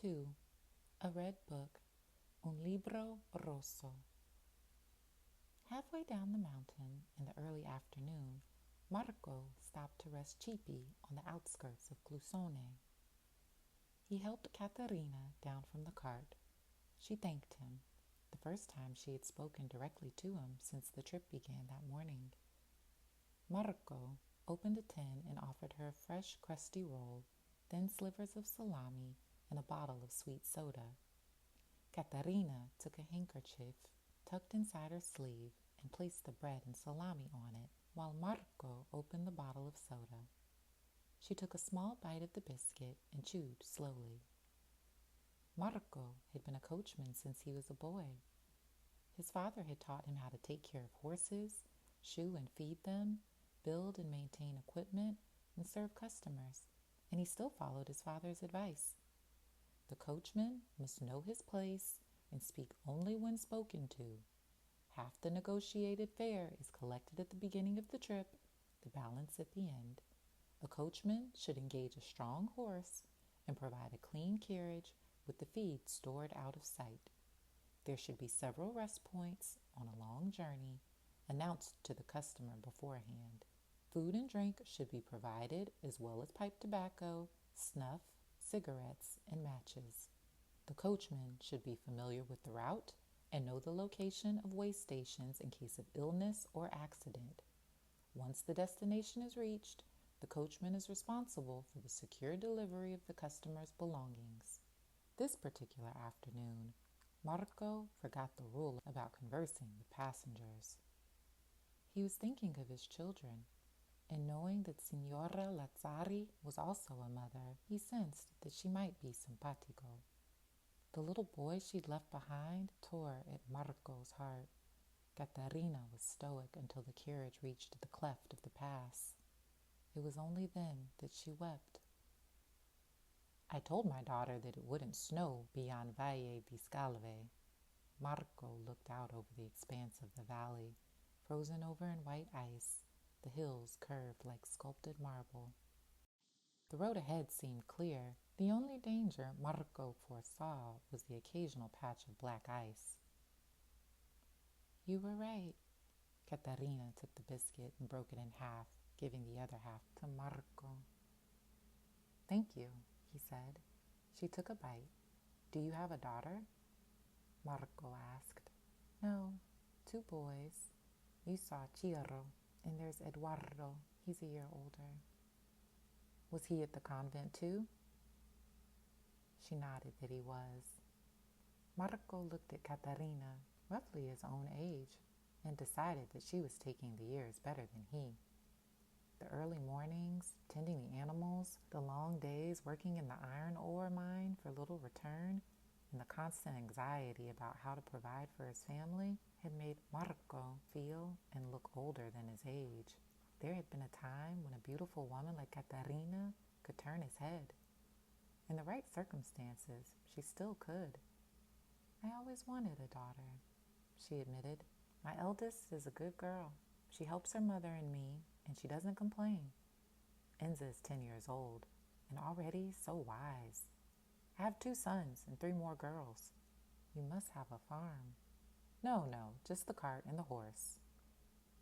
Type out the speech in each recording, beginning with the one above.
2. A Red Book, Un Libro Rosso. Halfway down the mountain in the early afternoon, Marco stopped to rest cheaply on the outskirts of Clusone. He helped Caterina down from the cart. She thanked him, the first time she had spoken directly to him since the trip began that morning. Marco opened a tin and offered her a fresh, crusty roll, thin slivers of salami, and a bottle of sweet soda. Caterina took a handkerchief tucked inside her sleeve and placed the bread and salami on it, while Marco opened the bottle of soda. She took a small bite of the biscuit and chewed slowly. Marco had been a coachman since he was a boy. His father had taught him how to take care of horses, shoe and feed them, build and maintain equipment, and serve customers, and he still followed his father's advice. The coachman must know his place and speak only when spoken to. Half the negotiated fare is collected at the beginning of the trip, the balance at the end. A coachman should engage a strong horse and provide a clean carriage with the feed stored out of sight. There should be several rest points on a long journey, announced to the customer beforehand. Food and drink should be provided, as well as pipe tobacco, snuff, cigarettes, and matches. The coachman should be familiar with the route and know the location of way stations in case of illness or accident. Once the destination is reached, the coachman is responsible for the secure delivery of the customer's belongings. This particular afternoon, Marco forgot the rule about conversing with passengers. He was thinking of his children, and knowing that Signora Lazzari was also a mother, he sensed that she might be simpatico. The little boy she'd left behind tore at Marco's heart. Caterina was stoic until the carriage reached the cleft of the pass. It was only then that she wept. I told my daughter that it wouldn't snow beyond Valle di Scalve. Marco looked out over the expanse of the valley, frozen over in white ice. The hills curved like sculpted marble. The road ahead seemed clear. The only danger Marco foresaw was the occasional patch of black ice. You were right. Caterina took the biscuit and broke it in half, giving the other half to Marco. Thank you, he said. She took a bite. Do you have a daughter? Marco asked. No, 2 boys. You saw Ciro, and there's Eduardo. He's a year older. Was he at the convent too? She nodded that he was. Marco looked at Caterina, roughly his own age, and decided that she was taking the years better than he. The early mornings, tending the animals, the long days working in the iron ore mine for little return, and the constant anxiety about how to provide for his family had made Marco feel and look older than his age. There had been a time when a beautiful woman like Caterina could turn his head. In the right circumstances, she still could. I always wanted a daughter, she admitted. My eldest is a good girl. She helps her mother and me, and she doesn't complain. Enza is 10 years old, and already so wise. I have 2 sons and 3 more girls. You must have a farm. No, just the cart and the horse.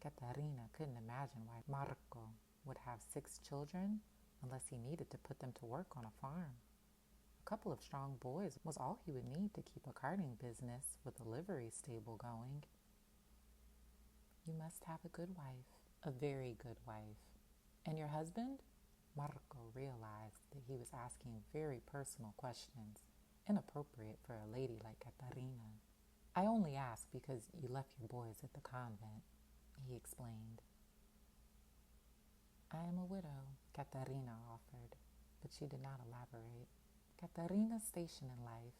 Caterina couldn't imagine why Marco would have 6 children unless he needed to put them to work on a farm. A couple of strong boys was all he would need to keep a carting business with a livery stable going. You must have a good wife, a very good wife. And your husband? Marco realized that he was asking very personal questions, inappropriate for a lady like Caterina. I only ask because you left your boys at the convent, he explained. I am a widow, Caterina offered, but she did not elaborate. Caterina's station in life,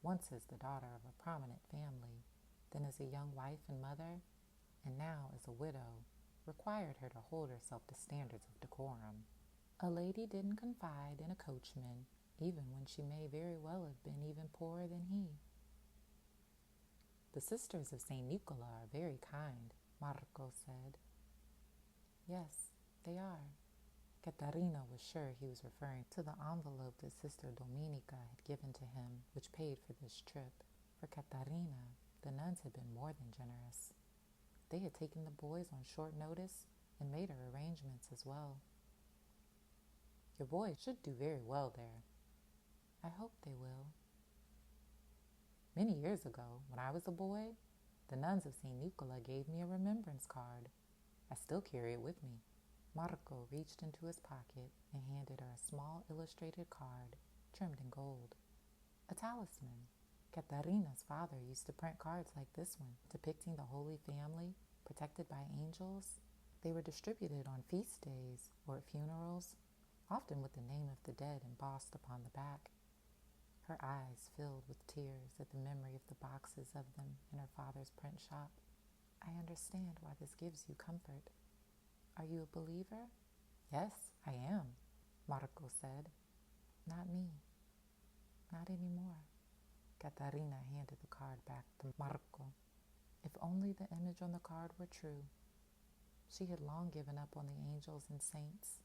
once as the daughter of a prominent family, then as a young wife and mother, and now as a widow, required her to hold herself to standards of decorum. A lady didn't confide in a coachman, even when she may very well have been even poorer than he. The Sisters of St. Nicola are very kind, Marco said. Yes, they are. Catarina was sure he was referring to the envelope that Sister Dominica had given to him, which paid for this trip. For Catarina, the nuns had been more than generous. They had taken the boys on short notice and made her arrangements as well. Your boys should do very well there. I hope they will. Many years ago, when I was a boy, the nuns of St. Nicola gave me a remembrance card. I still carry it with me. Marco reached into his pocket and handed her a small illustrated card trimmed in gold. A talisman. Catarina's father used to print cards like this one, depicting the Holy Family, protected by angels. They were distributed on feast days or at funerals, often with the name of the dead embossed upon the back. Her eyes filled with tears at the memory of the boxes of them in her father's print shop. I understand why this gives you comfort. Are you a believer? Yes, I am, Marco said. Not me. Not anymore. Catarina handed the card back to Marco. If only the image on the card were true. She had long given up on the angels and saints.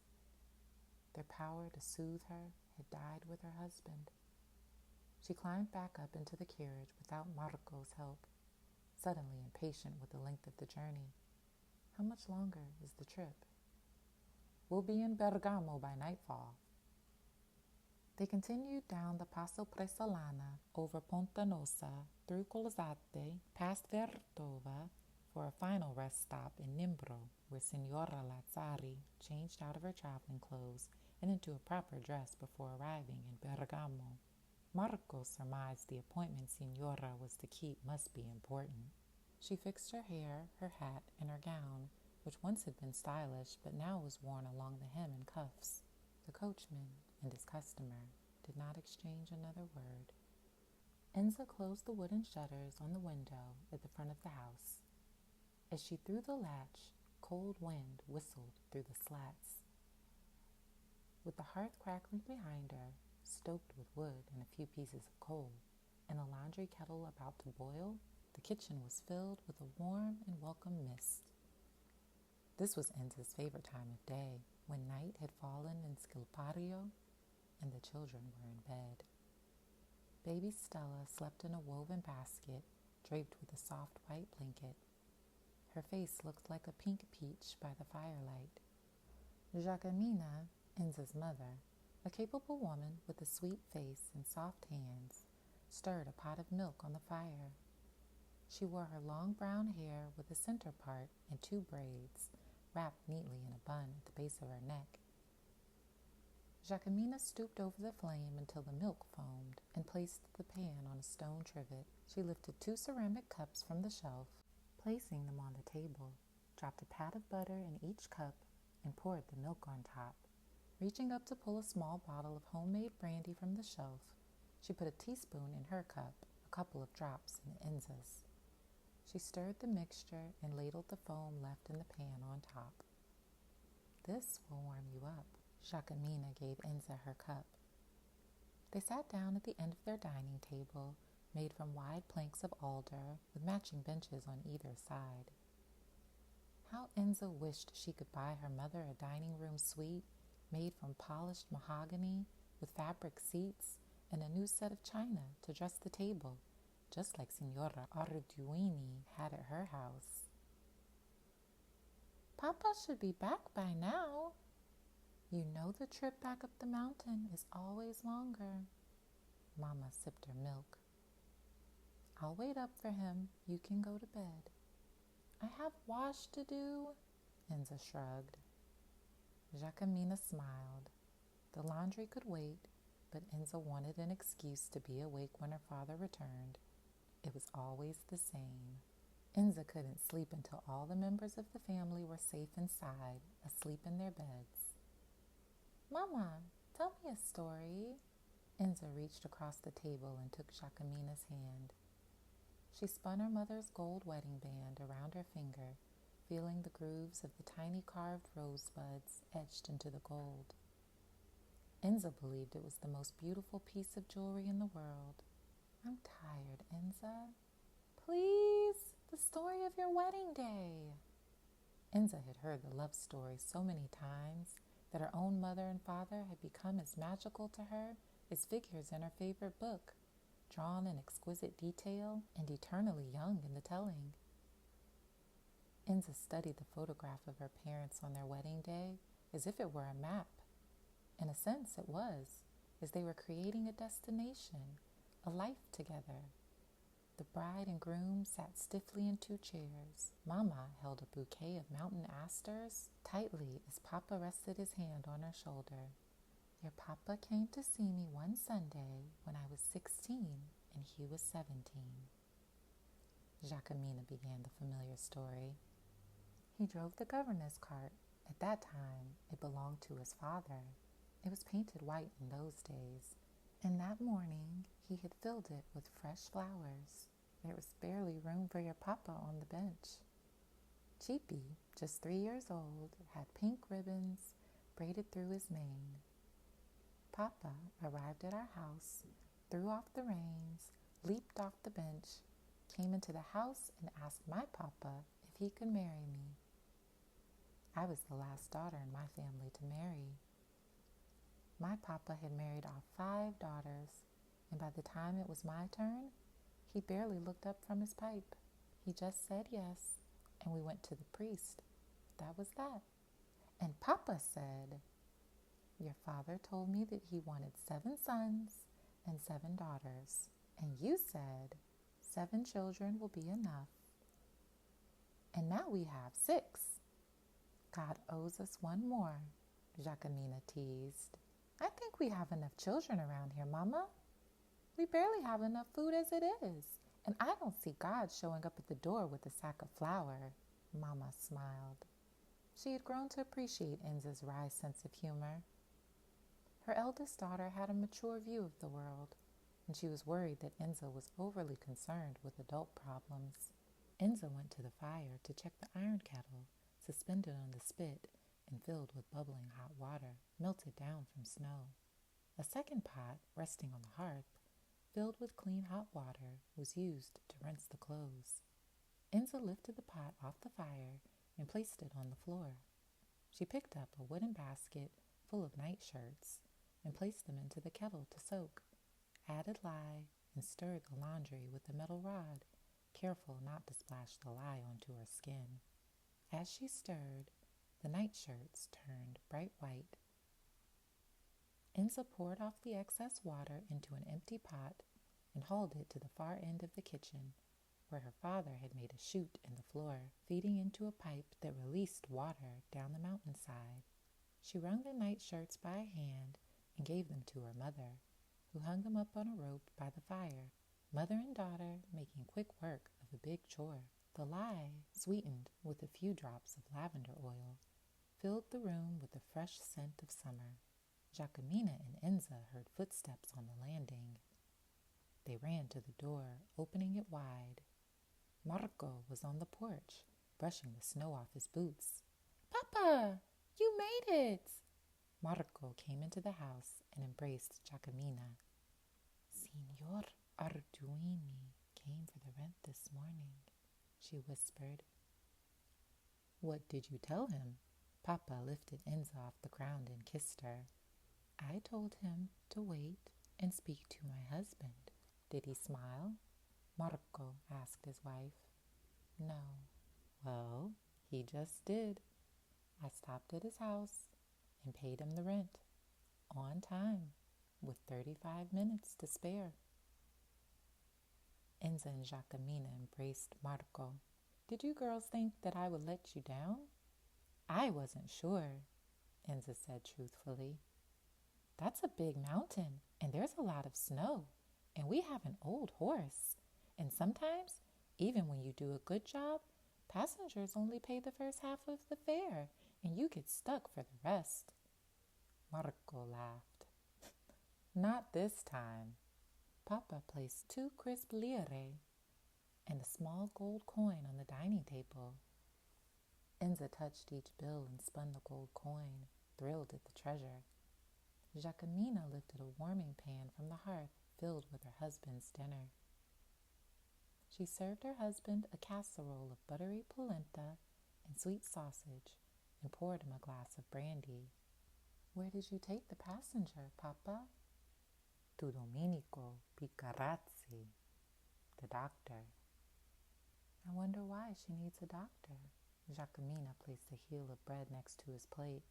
Their power to soothe her had died with her husband. She climbed back up into the carriage without Marco's help, suddenly impatient with the length of the journey. How much longer is the trip? We'll be in Bergamo by nightfall. They continued down the Passo Presolana, over Ponte Nossa, through Colzate, past Vertova, for a final rest stop in Nimbro, where Signora Lazzari changed out of her traveling clothes and into a proper dress before arriving in Bergamo. Marco surmised the appointment Signora was to keep must be important. She fixed her hair, her hat, and her gown, which once had been stylish but now was worn along the hem and cuffs. The coachman and his customer did not exchange another word. Enza closed the wooden shutters on the window at the front of the house. As she threw the latch, cold wind whistled through the slats. With the hearth crackling behind her, stoked with wood and a few pieces of coal, and a laundry kettle about to boil, the kitchen was filled with a warm and welcome mist. This was Enza's favorite time of day, when night had fallen in Scilpario and the children were in bed. Baby Stella slept in a woven basket draped with a soft white blanket. Her face looked like a pink peach by the firelight. Jacquemina, Enza's mother, a capable woman with a sweet face and soft hands, stirred a pot of milk on the fire. She wore her long brown hair with a center part and two braids, wrapped neatly in a bun at the base of her neck. Jacquemina stooped over the flame until the milk foamed and placed the pan on a stone trivet. She lifted 2 ceramic cups from the shelf, placing them on the table, dropped a pat of butter in each cup, and poured the milk on top. Reaching up to pull a small bottle of homemade brandy from the shelf, she put a teaspoon in her cup, a couple of drops in Enza's. She stirred the mixture and ladled the foam left in the pan on top. This will warm you up. Jacquemina gave Enza her cup. They sat down at the end of their dining table, made from wide planks of alder with matching benches on either side. How Enza wished she could buy her mother a dining room suite made from polished mahogany with fabric seats and a new set of china to dress the table, just like Signora Arduini had at her house. Papa should be back by now. You know the trip back up the mountain is always longer. Mama sipped her milk. I'll wait up for him. You can go to bed. I have wash to do, Enza shrugged. Jacquemina smiled. The laundry could wait, but Enza wanted an excuse to be awake when her father returned. It was always the same. Enza couldn't sleep until all the members of the family were safe inside, asleep in their beds. Mama, tell me a story. Enza reached across the table and took Jacquemina's hand. She spun her mother's gold wedding band around her finger, feeling the grooves of the tiny carved rosebuds etched into the gold. Enza believed it was the most beautiful piece of jewelry in the world. I'm tired, Enza. Please, the story of your wedding day. Enza had heard the love story so many times that her own mother and father had become as magical to her as figures in her favorite book, drawn in exquisite detail and eternally young in the telling. Enza studied the photograph of her parents on their wedding day as if it were a map. In a sense, it was, as they were creating a destination, a life together. The bride and groom sat stiffly in 2 chairs. Mama held a bouquet of mountain asters tightly as Papa rested his hand on her shoulder. Your papa came to see me one Sunday when I was 16 and he was 17. Jacquemina began the familiar story. He drove the governor's cart. At that time, it belonged to his father. It was painted white in those days, and that morning he had filled it with fresh flowers. There was barely room for your papa on the bench. Cheapy, just 3 years old, had pink ribbons braided through his mane. Papa arrived at our house, threw off the reins, leaped off the bench, came into the house and asked my papa if he could marry me. I was the last daughter in my family to marry. My papa had married off 5 daughters, and by the time it was my turn, he barely looked up from his pipe. He just said yes, and we went to the priest. That was that. And Papa said, your father told me that he wanted 7 sons and 7 daughters, and you said 7 children will be enough. And now we have 6. God owes us 1 more, Jacquemina teased. I think we have enough children around here, Mama. We barely have enough food as it is, and I don't see God showing up at the door with a sack of flour. Mama smiled. She had grown to appreciate Enza's wry sense of humor. Her eldest daughter had a mature view of the world, and she was worried that Enza was overly concerned with adult problems. Enza went to the fire to check the iron kettle, suspended on the spit and filled with bubbling hot water, melted down from snow. A second pot, resting on the hearth, filled with clean hot water, was used to rinse the clothes. Enza lifted the pot off the fire and placed it on the floor. She picked up a wooden basket full of nightshirts and placed them into the kettle to soak, added lye, and stirred the laundry with a metal rod, careful not to splash the lye onto her skin. As she stirred, the nightshirts turned bright white. Enza poured off the excess water into an empty pot and hauled it to the far end of the kitchen, where her father had made a chute in the floor, feeding into a pipe that released water down the mountainside. She wrung the nightshirts by hand and gave them to her mother, who hung them up on a rope by the fire. Mother and daughter making quick work of a big chore. The lye, sweetened with a few drops of lavender oil, filled the room with the fresh scent of summer. Jacquemina and Enza heard footsteps on the landing. They ran to the door, opening it wide. Marco was on the porch, brushing the snow off his boots. Papa, you made it! Marco came into the house and embraced Jacquemina. Signor Arduini came for the rent this morning, she whispered. What did you tell him? Papa lifted Enza off the ground and kissed her. I told him to wait and speak to my husband. Did he smile? Marco asked his wife. No. Well, he just did. I stopped at his house and paid him the rent, on time, with 35 minutes to spare. Enza and Jacquemina embraced Marco. Did you girls think that I would let you down? I wasn't sure, Enza said truthfully. That's a big mountain, and there's a lot of snow, and we have an old horse. And sometimes, even when you do a good job, passengers only pay the first half of the fare, and you get stuck for the rest. Marco laughed. Not this time. Papa placed 2 crisp lire and a small gold coin on the dining table. Enza touched each bill and spun the gold coin, thrilled at the treasure. Jacquemina lifted a warming pan from the hearth filled with her husband's dinner. She served her husband a casserole of buttery polenta and sweet sausage and poured him a glass of brandy. Where did you take the passenger, Papa? To Domenico Picarazzi, the doctor. I wonder why she needs a doctor. Giacomina placed a heel of bread next to his plate.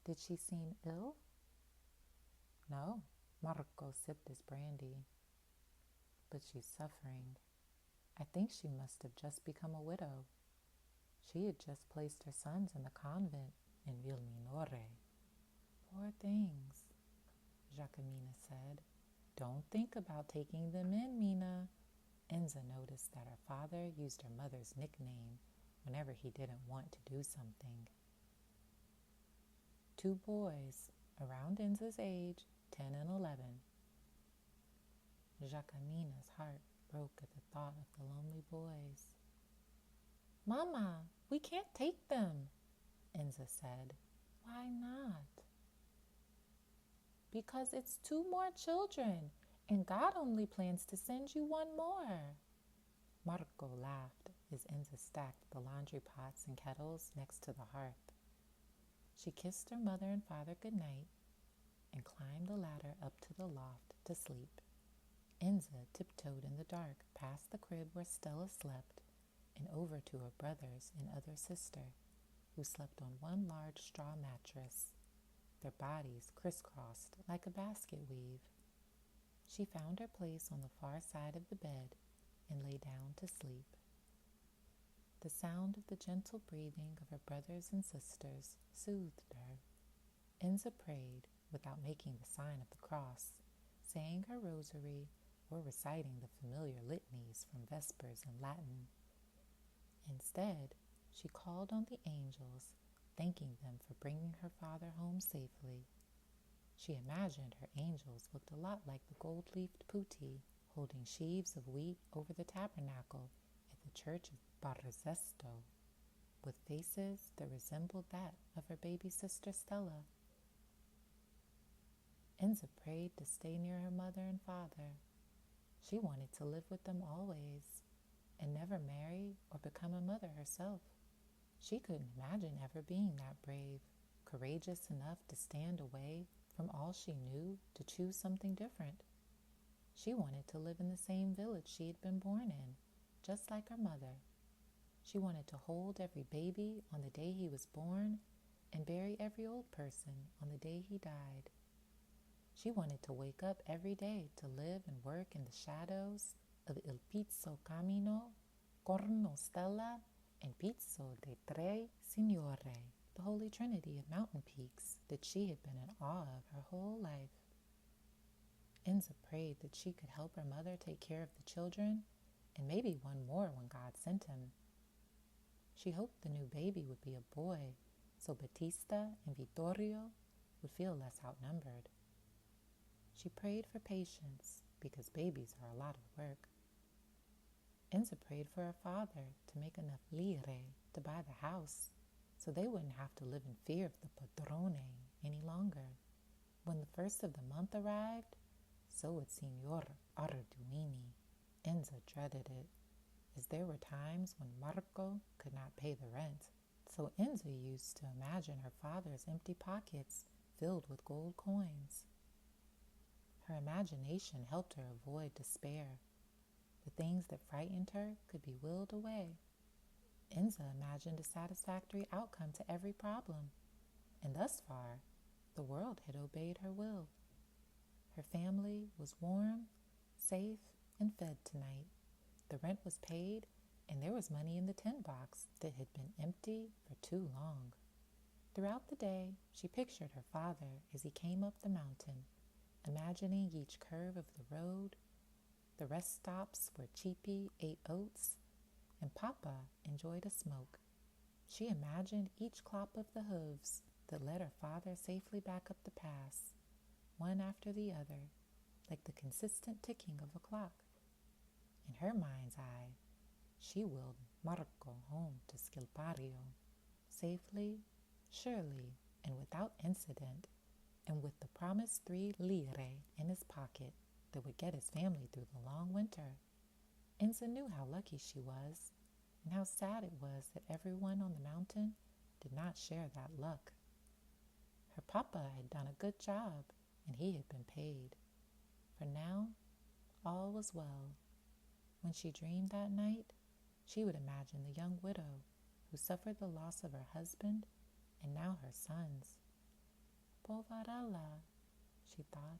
Did she seem ill? No, Marco sipped his brandy. But she's suffering. I think she must have just become a widow. She had just placed her sons in the convent in Vilminore. Poor things, Giacomina said. Don't think about taking them in, Mina. Enza noticed that her father used her mother's nickname whenever he didn't want to do something. 2 boys, around Enza's age, 10 and 11. Giacomina's heart broke at the thought of the lonely boys. Mama, we can't take them, Enza said. Why not? Because it's 2 more children, and God only plans to send you 1 more. Marco laughed as Enza stacked the laundry pots and kettles next to the hearth. She kissed her mother and father goodnight and climbed the ladder up to the loft to sleep. Enza tiptoed in the dark past the crib where Stella slept and over to her brothers and other sister, who slept on one large straw mattress, their bodies crisscrossed like a basket weave. She found her place on the far side of the bed and lay down to sleep. The sound of the gentle breathing of her brothers and sisters soothed her. Enza prayed without making the sign of the cross, saying her rosary or reciting the familiar litanies from Vespers in Latin. Instead, she called on the angels, thanking them for bringing her father home safely. She imagined her angels looked a lot like the gold-leafed putti holding sheaves of wheat over the tabernacle at the church of Barzesto, with faces that resembled that of her baby sister Stella. Enza prayed to stay near her mother and father. She wanted to live with them always and never marry or become a mother herself. She couldn't imagine ever being that brave, courageous enough to stand away from all she knew to choose something different. She wanted to live in the same village she had been born in, just like her mother. She wanted to hold every baby on the day he was born and bury every old person on the day he died. She wanted to wake up every day to live and work in the shadows of Il Pizzo Camino, Corno Stella, and Pizzo de Tre Signore, the Holy Trinity of mountain peaks that she had been in awe of her whole life. Enza prayed that she could help her mother take care of the children, and maybe 1 more when God sent him. She hoped the new baby would be a boy, so Battista and Vittorio would feel less outnumbered. She prayed for patience, because babies are a lot of work. Enza prayed for her father to make enough lire to buy the house, so they wouldn't have to live in fear of the padrone any longer. When the first of the month arrived, so would Signor Arduini. Enza dreaded it, as there were times when Marco could not pay the rent, so Enza used to imagine her father's empty pockets filled with gold coins. Her imagination helped her avoid despair. The things that frightened her could be willed away. Enza imagined a satisfactory outcome to every problem, and thus far, the world had obeyed her will. Her family was warm, safe, and fed tonight. The rent was paid, and there was money in the tin box that had been empty for too long. Throughout the day, she pictured her father as he came up the mountain, imagining each curve of the road, the rest stops where Cipi ate oats, and Papa enjoyed a smoke. She imagined each clop of the hooves that led her father safely back up the pass, one after the other, like the consistent ticking of a clock. In her mind's eye, she willed Marco home to Scilpario, safely, surely, and without incident, and with the promised 3 lire in his pocket that would get his family through the long winter. Enza knew how lucky she was, and how sad it was that everyone on the mountain did not share that luck. Her papa had done a good job, and he had been paid. For now, all was well. When she dreamed that night, she would imagine the young widow who suffered the loss of her husband and now her sons. Poverella, she thought.